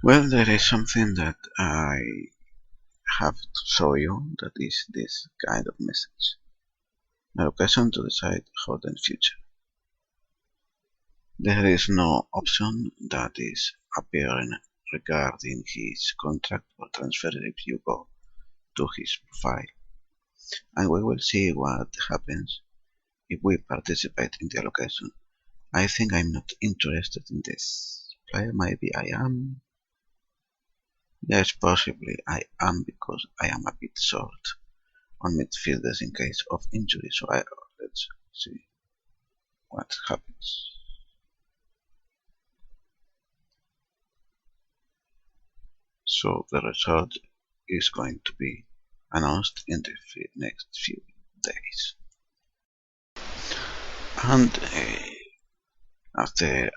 Well, there is something that I have to show you, that is this kind of message. Allocation to decide hidden future. There is no option that is appearing regarding his contract or transfer if you go to his profile, and we will see what happens if we participate in the allocation. I think I'm not interested in this player. Maybe I am. Yes, possibly I am, because I am a bit short on midfielders in case of injury. So let's see what happens. So the result is going to be announced in the next few days. And after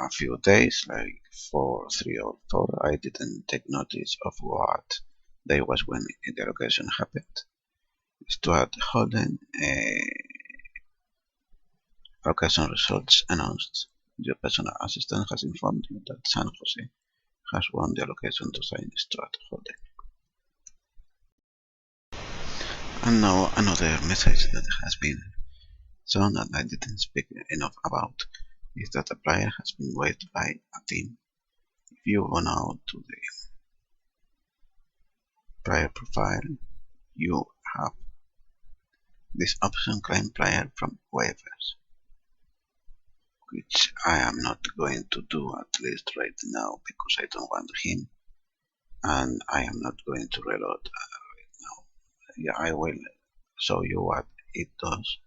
a few days, like 3 or 4, I didn't take notice of what day was when the allocation happened. Stuart Holden allocation results announced. Your personal assistant has informed you that San Jose has won the allocation to sign Stuart Holden. And now another message that has been shown and I didn't speak enough about is that a player has been waived by a team. If you go now to the player profile, you have this option, claim player from waivers, which I am not going to do, at least right now, because I don't want him, and I am not going to reload right now. Yeah, I will show you what it does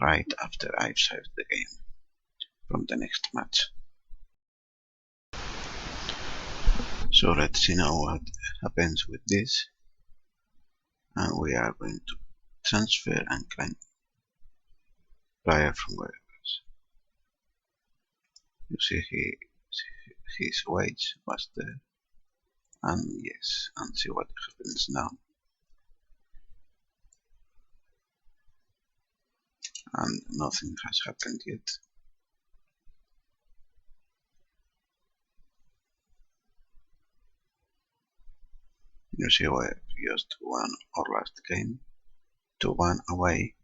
right after I've saved the game from the next match. So let's see now what happens with this, and we are going to transfer and claim player from waivers. You see his wage was there, and yes, and see what happens now. And nothing has happened yet. You see we just won our last game, 2-1 away,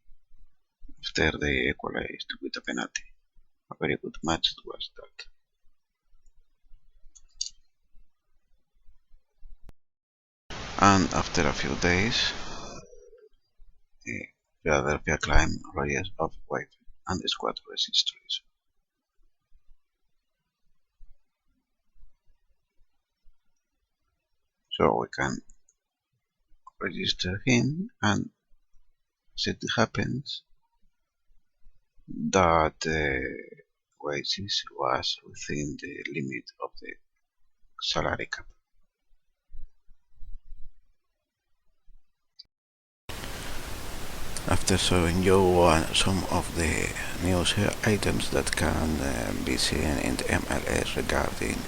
after they equalized with a penalty. A very good match was that. And after a few days, Philadelphia claimed Reyes of waiver and squad registries. So we can register him, and it happens that the wages was within the limit of the salary cap. After showing you some of the news items that can be seen in the MLS regarding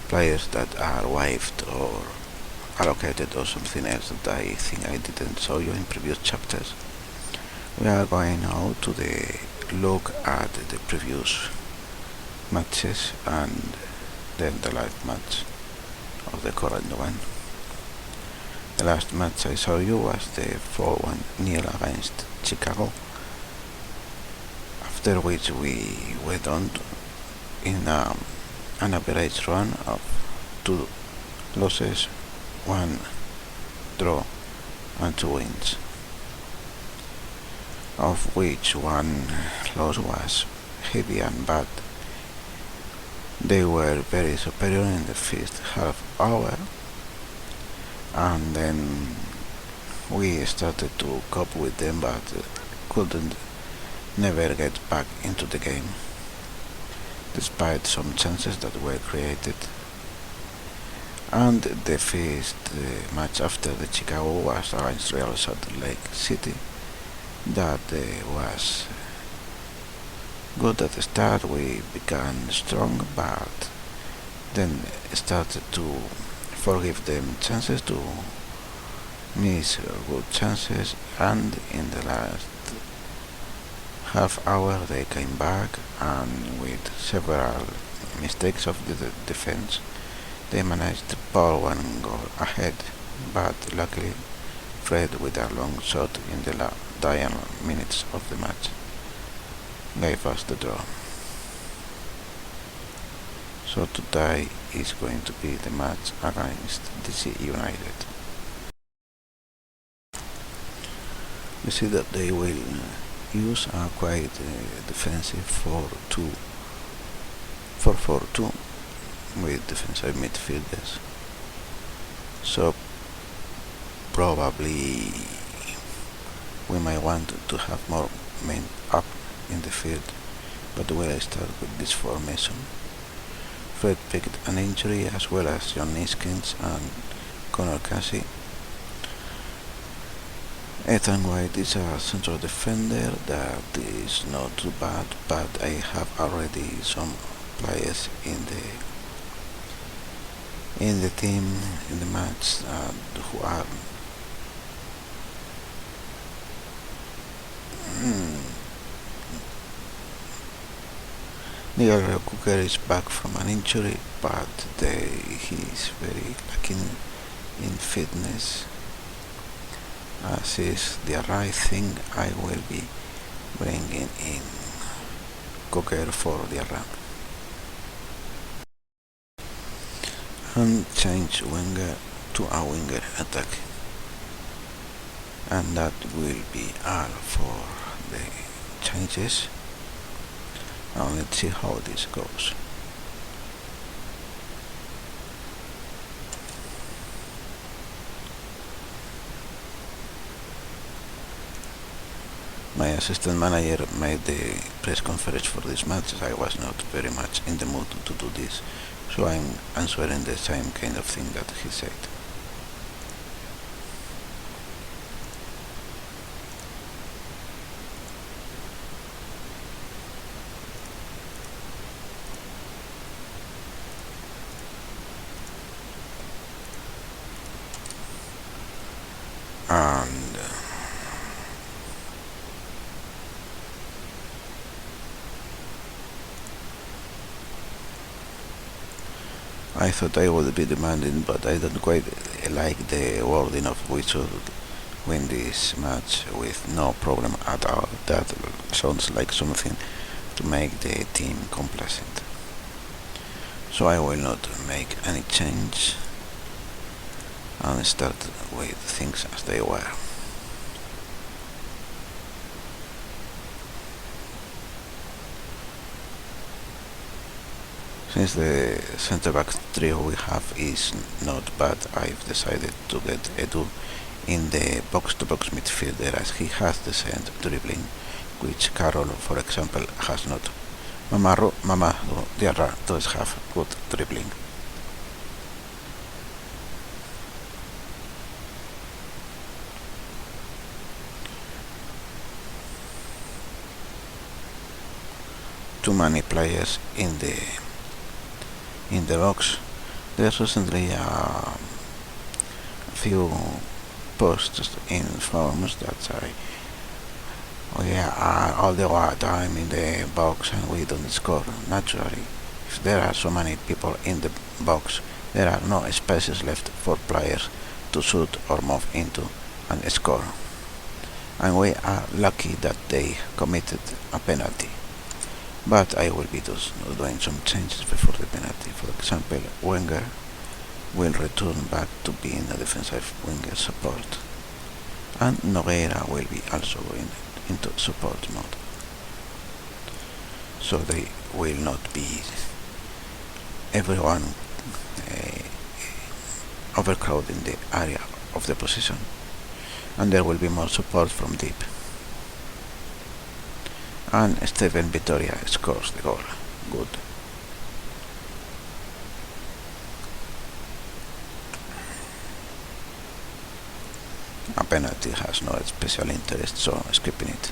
players that are waived or allocated or something else that I think I didn't show you in previous chapters, we are going now to look at the previous matches and then the live match of the current one. The last match I showed you was the 4-1 nil against Chicago, after which we went on in an average run of 2 losses, 1 draw and 2 wins, of which 1 loss was heavy and bad. They were very superior in the first half hour, and then we started to cope with them, but couldn't never get back into the game, despite some chances that were created. And the first match after the Chicago was against Real Salt Lake City. That was good at the start. We began strong, but then started to forgive them chances, to miss good chances, and in the last half hour they came back, and with several mistakes of the defense They managed to pull one goal ahead, but luckily Fred, with a long shot in the dying minutes of the match, gave us the draw. So today is going to be the match against DC United. You see that they will use a quite defensive 4-4-2 with defensive midfielders. So probably we might want to have more men up in the field, but we'll start with this formation. Fred picked an injury as well as John Niskins and Connor Cassie. Ethan White is a central defender that is not too bad, but I have already some players in the team in the match who are Neil Cooker is back from an injury, but he is very lacking in fitness. As is the right thing, I will be bringing in Cooker for the run. And change winger to a winger attack. And that will be all for the changes. Now let's see how this goes. My assistant manager made the press conference for this match, as I was not very much in the mood to do this, so I'm answering the same kind of thing that he said. And I thought I would be demanding, but I don't quite like the wording of we should win this match with no problem at all. That sounds like something to make the team complacent. So I will not make any change and start with things as they were. Since the centre-back trio we have is not bad, I've decided to get Edu in the box-to-box midfielder, as he has decent dribbling, which Carol, for example, has not. Mamaro Diarra does have good dribbling. Too many players in the box. There's recently a few posts in forums that say we are all the time in the box and we don't score. Naturally, if there are so many people in the box, there are no spaces left for players to shoot or move into and score. And we are lucky that they committed a penalty. But I will be doing some changes before the penalty. For example, Wenger will return back to being a defensive winger support, and Nogueira will be also going into support mode. So they will not be everyone overcrowding the area of the position, and there will be more support from deep. And Steven Vitoria scores the goal. Good. A penalty has no special interest, so skipping it.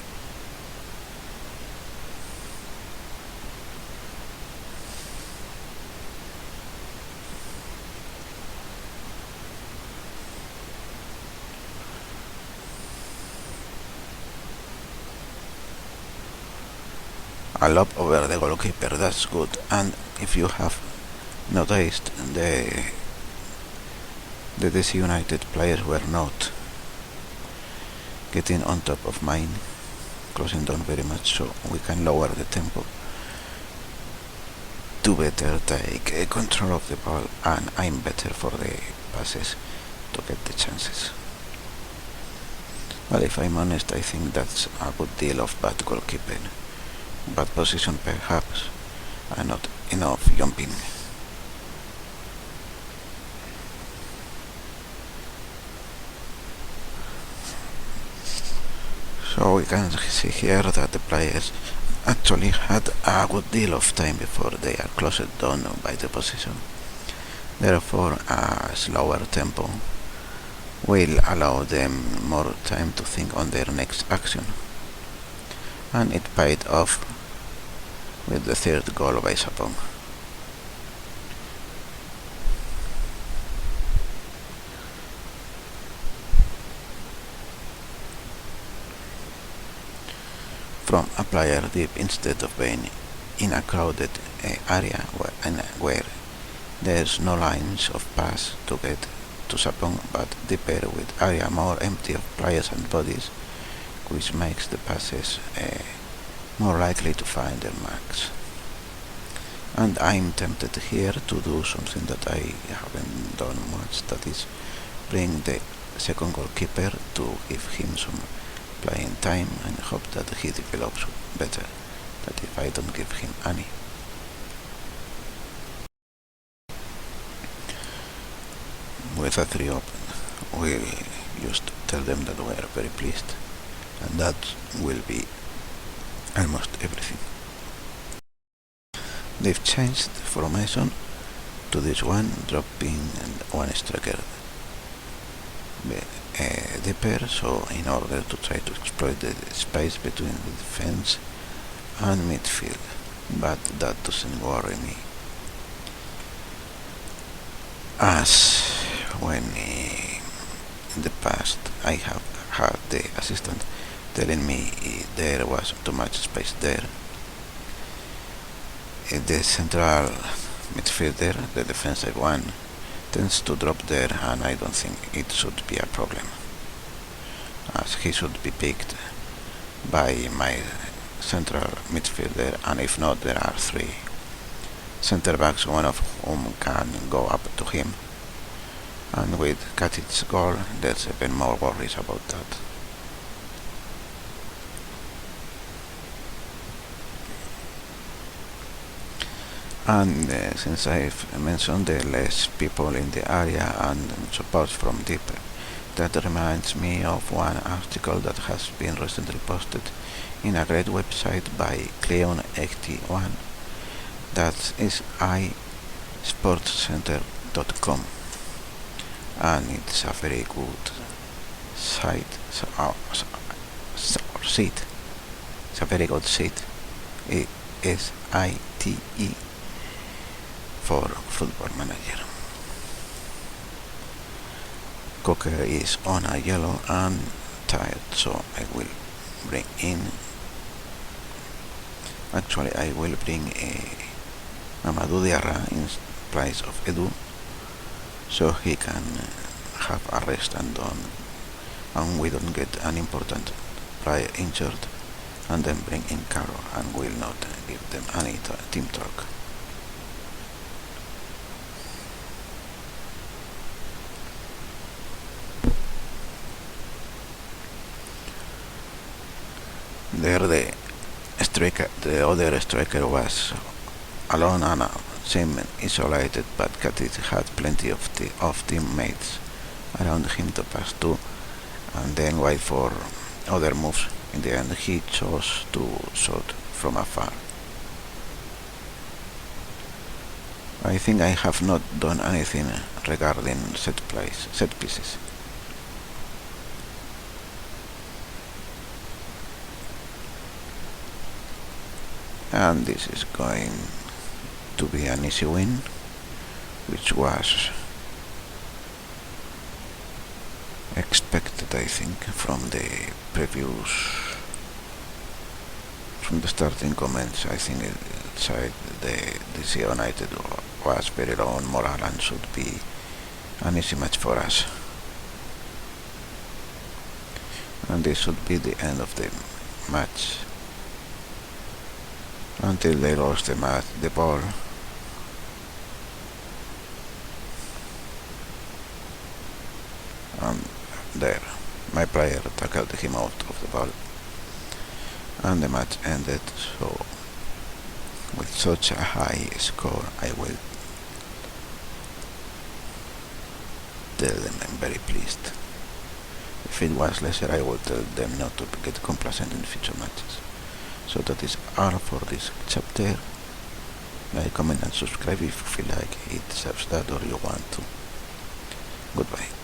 A lob over the goalkeeper, that's good. And if you have noticed the DC United players were not getting on top of mine, closing down very much, so we can lower the tempo to better take control of the ball, and I'm better for the passes to get the chances. Well, if I'm honest, I think that's a good deal of bad goalkeeping, bad position perhaps, and not enough jumping. So we can see here that the players actually had a good deal of time before they are closed down by the position. Therefore, a slower tempo will allow them more time to think on their next action. And it paid off with the third goal by Sapong. From a player deep instead of being in a crowded area where there's no lines of pass to get to Sapong, but deeper with area more empty of players and bodies, which makes the passes more likely to find their marks. And I'm tempted here to do something that I haven't done much, that is bring the second goalkeeper to give him some playing time and hope that he develops better than if I don't give him any. With a 3 open, we'll just tell them that we are very pleased, and that will be almost everything. They've changed the formation to this one, dropping one striker deeper, so in order to try to exploit the space between the defense and midfield, but that doesn't worry me, as when in the past I have had the assistant telling me there was too much space there. The central midfielder, the defensive one, tends to drop there, and I don't think it should be a problem, as he should be picked by my central midfielder, and if not, there are 3 center backs, one of whom can go up to him, and with Katic's goal there's even more worries about that. And since I've mentioned the less people in the area and support from deep, that reminds me of one article that has been recently posted in a great website by Cleon81, that is isportscenter.com, and it's a very good site, seat. It's a very good seat, SITE, for Football Manager. Cocker is on a yellow and tired, so I will bring Mamadou Diarra in place of Edu, so he can have a rest and we don't get an important player injured, and then bring in Caro and will not give them any team talk. There the other striker was alone and seemed isolated, but Katic had plenty of teammates around him to pass to, and then wait for other moves. In the end, he chose to shoot from afar. I think I have not done anything regarding set pieces. And this is going to be an easy win, which was expected, I think, from the starting comments. I think the DC United was very low on morale and should be an easy match for us. And this should be the end of the match until they lost the ball. And there, my player tackled him out of the ball, and the match ended. So with such a high score, I will tell them I'm very pleased. If it was lesser, I would tell them not to get complacent in future matches. So that is all for this chapter. Like, comment and subscribe if you feel like it serves that or you want to. Goodbye.